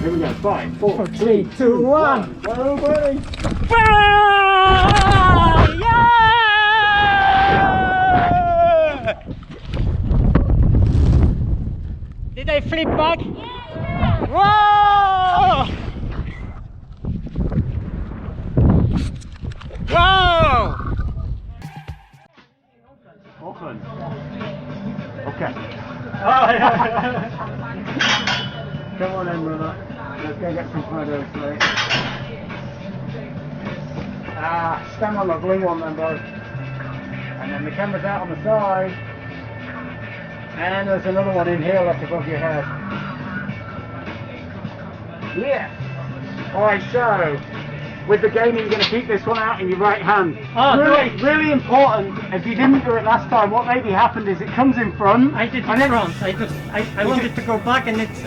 here we go. 5, 4, 3, 2, 1. Go, buddy. Yeah! Did I flip back? Yeah! Whoa! Whoa! Open. Okay. Oh, yeah. Come on then, brother. Let's go get some photos, mate. Stand on the blue one then, bro. And then the camera's out on the side. And there's another one in here left above your head. Yeah. Alright, so with the gaming, you're going to keep this one out in your right hand. Oh, really important. If you didn't do it last time, what maybe happened is it comes in front. I did it in front. I wanted to go back and it's...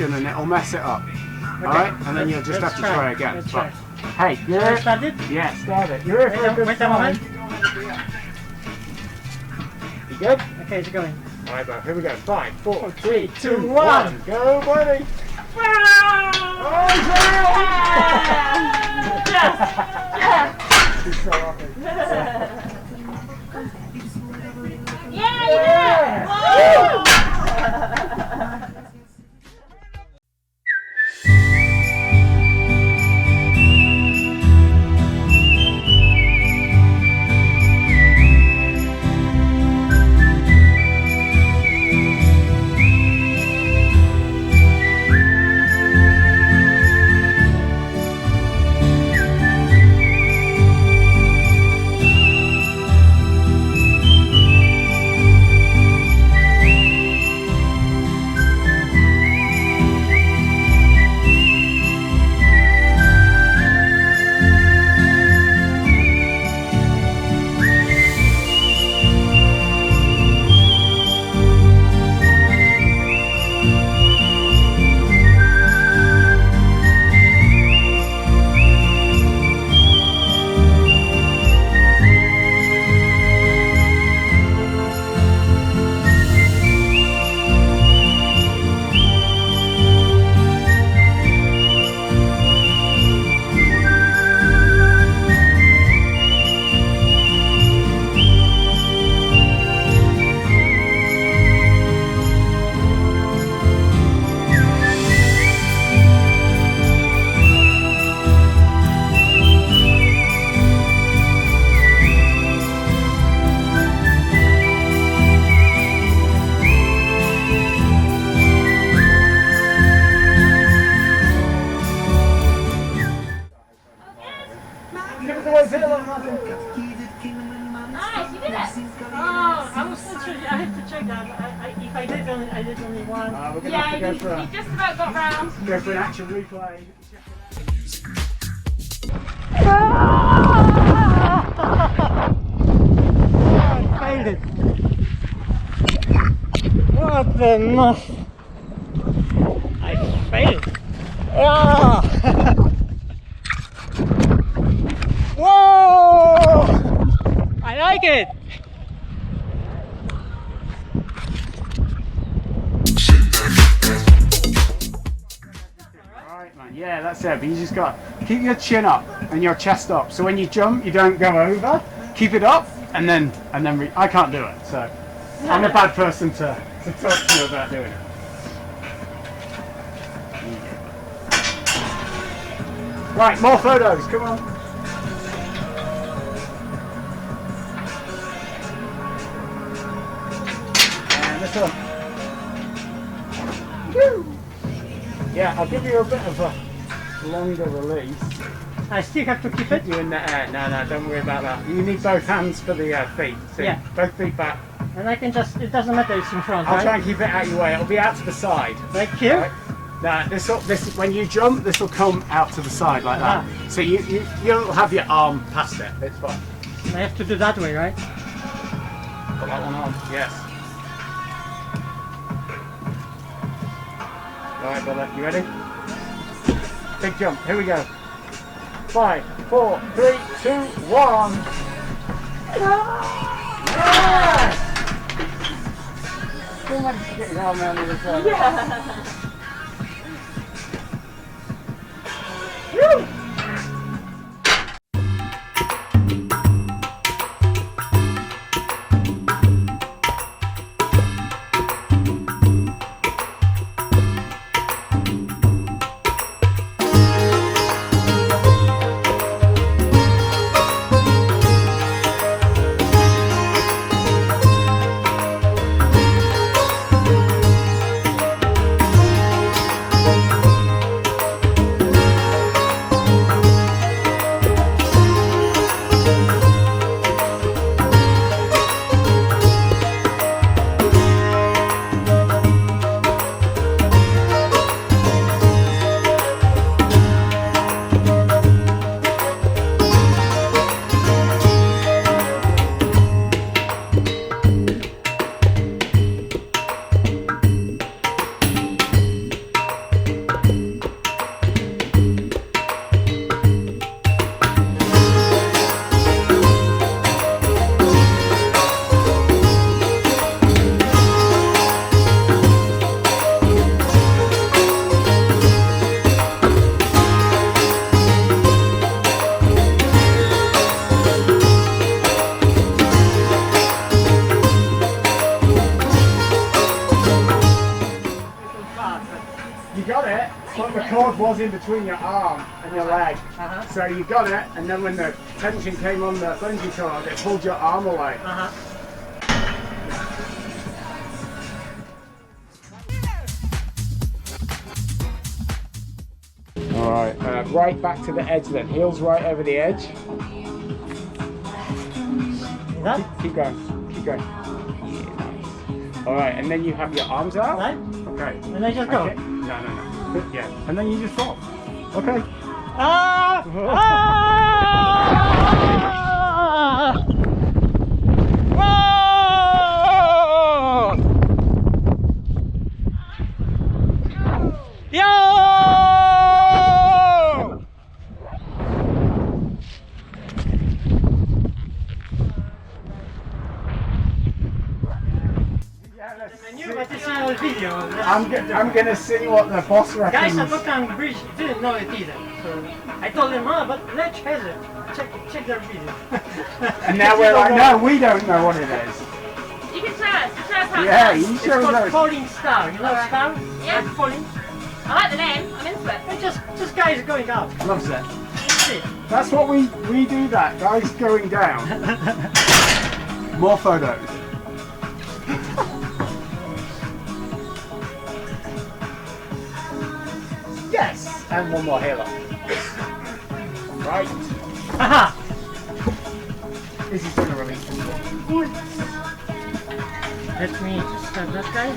And it'll mess it up. Okay. Alright? And then you'll just have to try again. Let's try. Hey, you're Can I start it? Yeah, start it. You're here for a good Wait a time. moment. You good? Okay, it's going. Alright, bro. Here we go. 5, 4, 3, 2, 1. 1. Go, buddy. Yes! She's so happy. Yeah, you did it! Nice, you did it! Oh, I was so sure. I had to check that. If I did only one. We're going to Yeah, have to go you for a, just about got round. go for an action replay. I failed it. What the nuts? I failed. Ah! Whoa! I like it. Alright, man. Yeah, that's it. But you just got to keep your chin up and your chest up. So when you jump, you don't go over. Keep it up, and then I can't do it. So I'm a bad person to talk to you about doing it. Right, more photos. Come on. And this one. Woo! Yeah, I'll give you a bit of a longer release. I still have to keep it. You in the air. No, don't worry about that. You need both hands for the feet. So Yeah. both feet back. And I can just, it doesn't matter, it's in front, I'll right? try and keep it out your way. It'll be out to the side. Like here? Right. Now this when you jump, this will come out to the side like that. So you'll have your arm past it. It's fine. I have to do that way, right? Put that one on. Yes. Alright, brother, you ready? Big jump. Here we go. 5, 4, 3, 2, 1. Yes! Still managed to get his arm around the other side. Yeah. Woo! You got it, but the cord was in between your arm and your leg. So you got it, and then when the tension came on the bungee cord, it pulled your arm away. Alright, right back to the edge then. Heels right over the edge. Keep going, keep going. Alright, and then you have your arms out. Right? Okay. And I just go. Okay. No. Yeah. And then you just drop. Okay. Ah! Ah! Yo! I'm gonna see what the boss reckons. Guys at Bungy Bridge didn't know it either, so I told them, oh, but Ledge has it. Check their video. And now we're like, no, we don't know what it is. You can show us. You show us how Yeah, it you does. It's show called us. Falling Star. You know Star? Yeah. Like falling. I like the name. I'm into it. And just guys going up. Loves it. That's it. That's what we do. That guys going down. More photos. Yes, and one more here. Look. Right. Haha! This is gonna release this one. Let me just start that guy.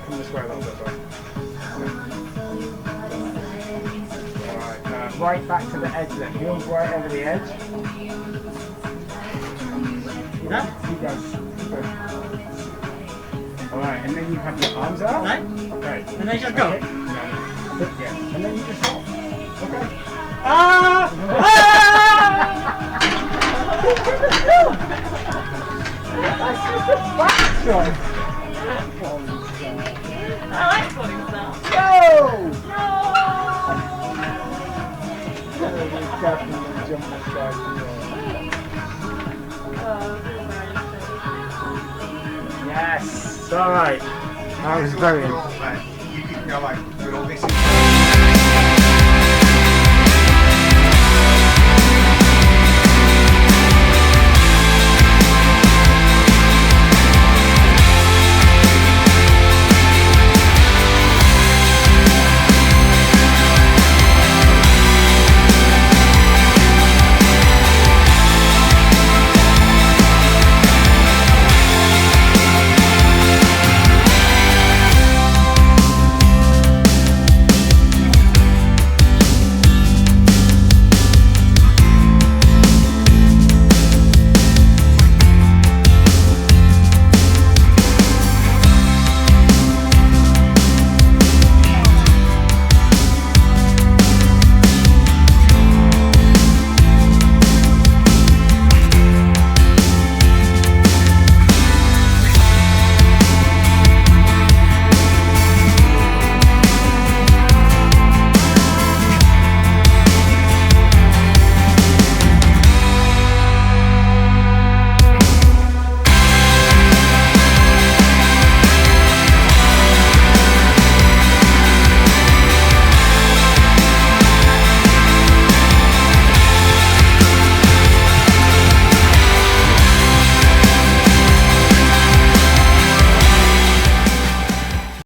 Come this way a little bit, bro. Alright, right back to the edge then. Heels right over the edge. See that? Keep going. Keep going. Alright, and then you have your arms out. Right? Okay. And I just go. Okay. Yeah. And then you just stop. Okay. Ah! I like falling star. Go! Yes. All right. That was very. You can go like, do all this.